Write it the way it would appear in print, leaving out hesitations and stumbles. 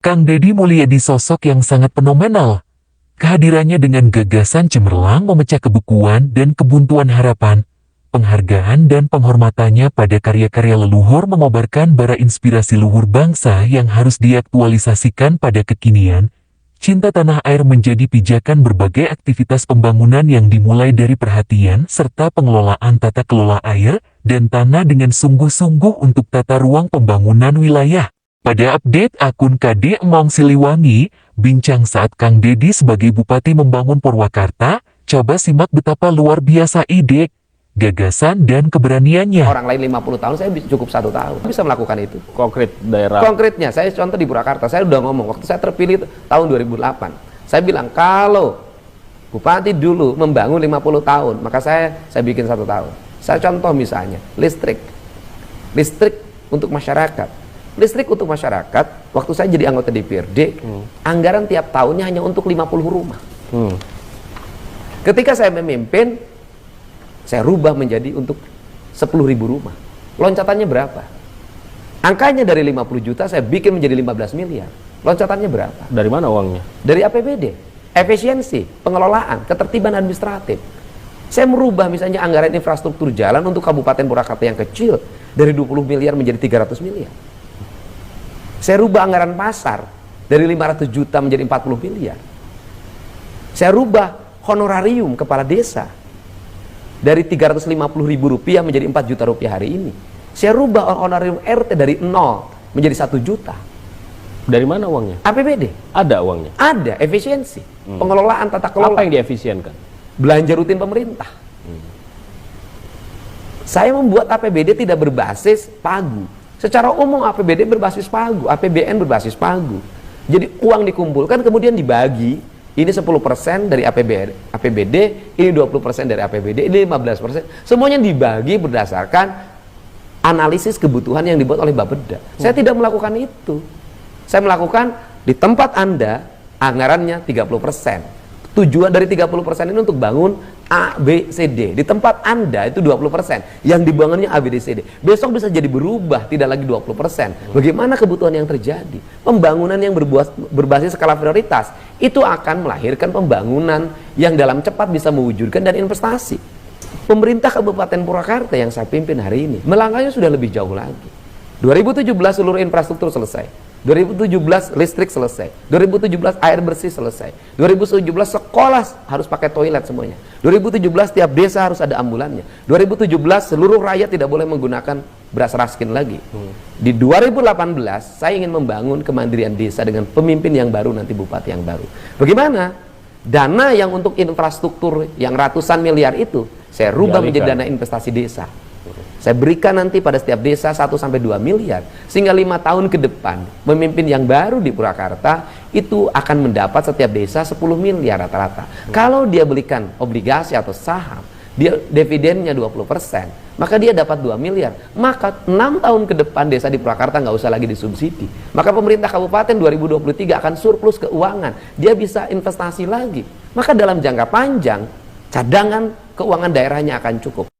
Kang Deddy Mulyadi sosok yang sangat fenomenal. Kehadirannya dengan gagasan cemerlang memecah kebukuan dan kebuntuan harapan. Penghargaan dan penghormatannya pada karya-karya leluhur mengobarkan bara inspirasi luhur bangsa yang harus diaktualisasikan pada kekinian. Cinta tanah air menjadi pijakan berbagai aktivitas pembangunan yang dimulai dari perhatian serta pengelolaan tata kelola air dan tanah dengan sungguh-sungguh untuk tata ruang pembangunan wilayah. Pada update akun KD Emong Siliwangi, bincang saat Kang Deddy sebagai Bupati membangun Purwakarta, coba simak betapa luar biasa ide, gagasan dan keberaniannya. Orang lain 50 tahun, saya cukup 1 tahun bisa melakukan itu. Konkret daerah. Konkretnya, saya contoh di Purwakarta, saya udah ngomong, waktu saya terpilih tahun 2008, saya bilang kalau Bupati dulu membangun 50 tahun, maka saya bikin 1 tahun. Saya contoh misalnya, listrik untuk masyarakat. Listrik untuk masyarakat, waktu saya jadi anggota DPRD, anggaran tiap tahunnya hanya untuk 50 rumah. Ketika saya memimpin, saya rubah menjadi untuk 10.000 rumah. Loncatannya berapa? Angkanya dari 50 juta saya bikin menjadi 15 miliar. Loncatannya berapa? Dari mana uangnya? Dari APBD. Efisiensi, pengelolaan, ketertiban administratif. Saya merubah misalnya anggaran infrastruktur jalan untuk Kabupaten Purwakarta yang kecil dari 20 miliar menjadi 300 miliar. Saya rubah anggaran pasar dari 500 juta menjadi 40 miliar. Saya rubah honorarium kepala desa dari 350.000 rupiah menjadi 4 juta rupiah hari ini. Saya rubah honorarium RT dari 0 menjadi 1 juta. Dari mana uangnya? APBD. Ada uangnya? Ada, efisiensi. Pengelolaan tata kelola. Apa yang diefisienkan? Belanja rutin pemerintah. Saya membuat APBD tidak berbasis pagu. Secara umum APBD berbasis pagu, APBN berbasis pagu. Jadi uang dikumpulkan kemudian dibagi. Ini 10% dari APBD, ini 20% dari APBD, ini 15%. Semuanya dibagi berdasarkan analisis kebutuhan yang dibuat oleh Bapeda. Saya tidak melakukan itu. Saya melakukan di tempat Anda anggarannya 30%. Tujuan dari 30% ini untuk bangun A, B, C, D. Di tempat Anda itu 20%. Yang dibangunnya A, B, D, C, D. Besok bisa jadi berubah, tidak lagi 20%. Bagaimana kebutuhan yang terjadi? Pembangunan yang berbasis skala prioritas itu akan melahirkan pembangunan yang dalam cepat bisa mewujudkan dan investasi. Pemerintah Kabupaten Purwakarta yang saya pimpin hari ini melangkahnya sudah lebih jauh lagi. 2017 seluruh infrastruktur selesai. 2017 listrik selesai, 2017 air bersih selesai, 2017 sekolah harus pakai toilet semuanya, 2017 tiap desa harus ada ambulannya, 2017 seluruh rakyat tidak boleh menggunakan beras raskin lagi. Di 2018 saya ingin membangun kemandirian desa dengan pemimpin yang baru, nanti bupati yang baru. Bagaimana? Dana yang untuk infrastruktur yang ratusan miliar itu saya rubah menjadi dana investasi desa. Saya berikan nanti pada setiap desa 1-2 miliar, sehingga 5 tahun ke depan pemimpin yang baru di Purwakarta itu akan mendapat setiap desa 10 miliar rata-rata. Kalau dia belikan obligasi atau saham, dia dividennya 20%, maka dia dapat 2 miliar. Maka 6 tahun ke depan desa di Purwakarta nggak usah lagi disubsidi. Maka pemerintah kabupaten 2023 akan surplus keuangan, dia bisa investasi lagi. Maka dalam jangka panjang cadangan keuangan daerahnya akan cukup.